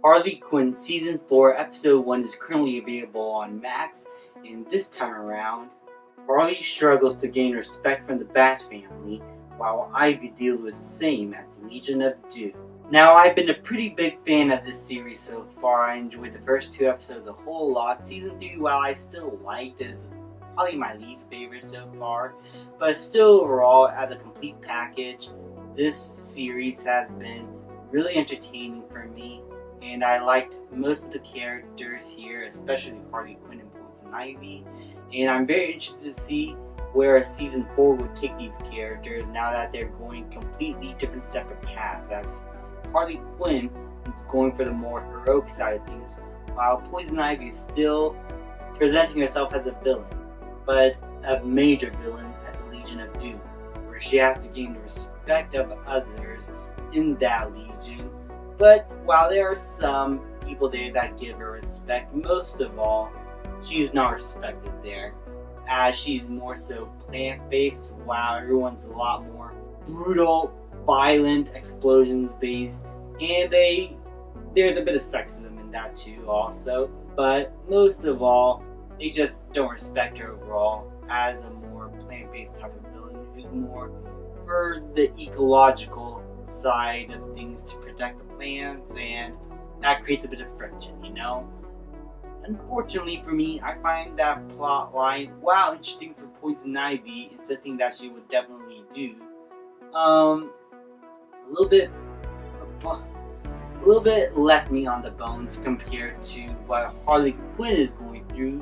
Harley Quinn Season 4 Episode 1 is currently available on Max, and this time around, Harley struggles to gain respect from the Bat family, while Ivy deals with the same at the Legion of Doom. Now, I've been a pretty big fan of this series so far. I enjoyed the first 2 episodes a whole lot. Season 3, while I still liked, is probably my least favorite so far, but still overall, as a complete package, this series has been really entertaining for me. And I liked most of the characters here, especially Harley Quinn and Poison Ivy. And I'm very interested to see where Season 4 would take these characters now that they're going completely different separate paths. As Harley Quinn is going for the more heroic side of things, while Poison Ivy is still presenting herself as a villain, but a major villain at the Legion of Doom, where she has to gain the respect of others in that Legion. But while there are some people there that give her respect, most of all, she's not respected there, as she's more so plant-based, while everyone's a lot more brutal, violent, explosions-based, and there's a bit of sexism in that too also. But most of all, they just don't respect her overall as a more plant-based type of villain who's more for the ecological side of things to protect the plants, and that creates a bit of friction, you know? Unfortunately for me, I find that plot line, while interesting for Poison Ivy, it's something that she would definitely do. A little bit less meat on the bones compared to what Harley Quinn is going through,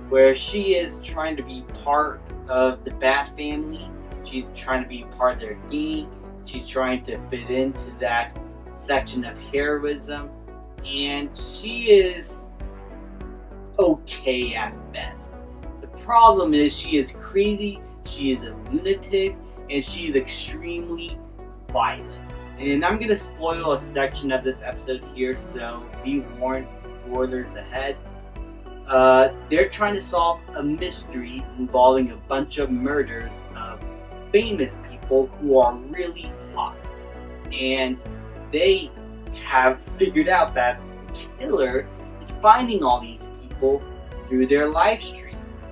where she is trying to be part of the Bat family. She's trying to be part of their gang. She's trying to fit into that section of heroism, and she is okay at best. The problem is she is crazy, she is a lunatic, and she is extremely violent. And I'm going to spoil a section of this episode here, so be warned, spoilers ahead. They're trying to solve a mystery involving a bunch of murders of famous people who are really hot. And they have figured out that the killer is finding all these people through their live streams.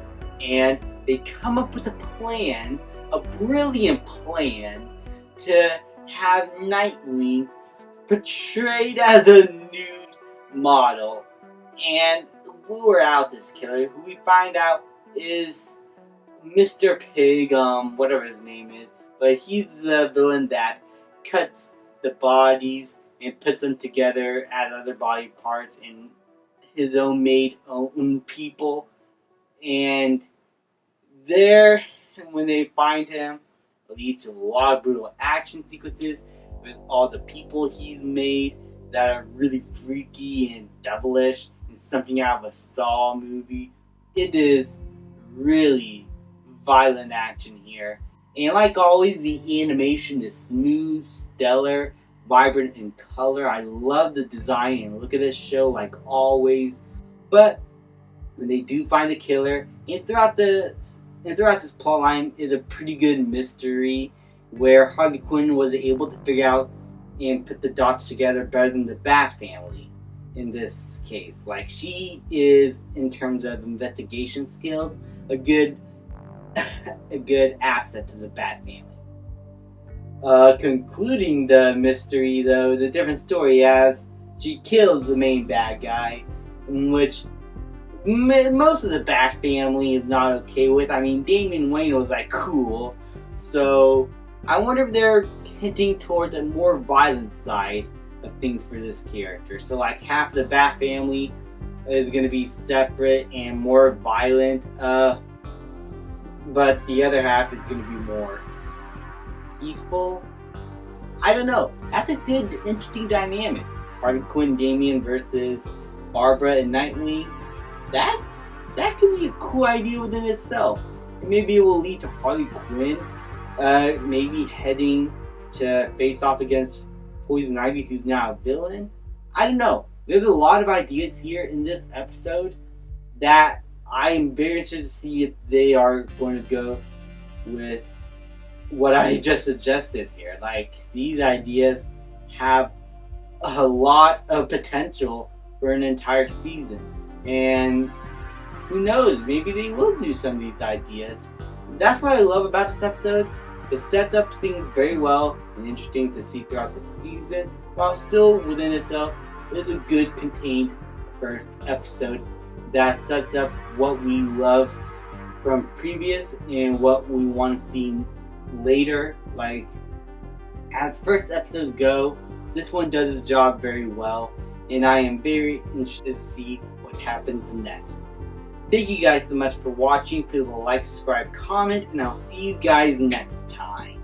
And they come up with a plan, a brilliant plan, to have Nightwing portrayed as a nude model and lure out this killer, who we find out is Mr. Pig, whatever his name is, but he's the villain that cuts the bodies and puts them together as other body parts in his own people. And there, when they find him, it leads to a lot of brutal action sequences with all the people he's made that are really freaky and devilish. It's something out of a Saw movie. It is really violent action here. And like always, the animation is smooth, stellar, vibrant in color. I love the design and look of this show like always. But when they do find the killer, and throughout this plotline is a pretty good mystery where Harley Quinn was able to figure out and put the dots together better than the Bat family in this case. Like, she is, in terms of investigation skills, a good asset to the Bat family. Concluding the mystery, though, is a different story, as she kills the main bad guy, in which most of the Bat family is not okay with. I mean, Damian Wayne was like cool, so I wonder if they're hinting towards a more violent side of things for this character. So like half the Bat family is going to be separate and more violent, but the other half is going to be more peaceful. I don't know. That's a good, interesting dynamic. Harley Quinn, Damian versus Barbara and Nightwing. That could be a cool idea within itself. And maybe it will lead to Harley Quinn maybe heading to face off against Poison Ivy, who's now a villain. I don't know. There's a lot of ideas here in this episode that I am very interested to see if they are going to go with what I just suggested here. Like, these ideas have a lot of potential for an entire season. And who knows, maybe they will do some of these ideas. That's what I love about this episode. It sets up things very well and interesting to see throughout the season, while still within itself is a good contained first episode that sets up what we love from previous and what we want to see later. Like, as first episodes go, this one does its job very well, and I am very interested to see what happens next. Thank you guys so much for watching. Please like, subscribe, comment, and I'll see you guys next time.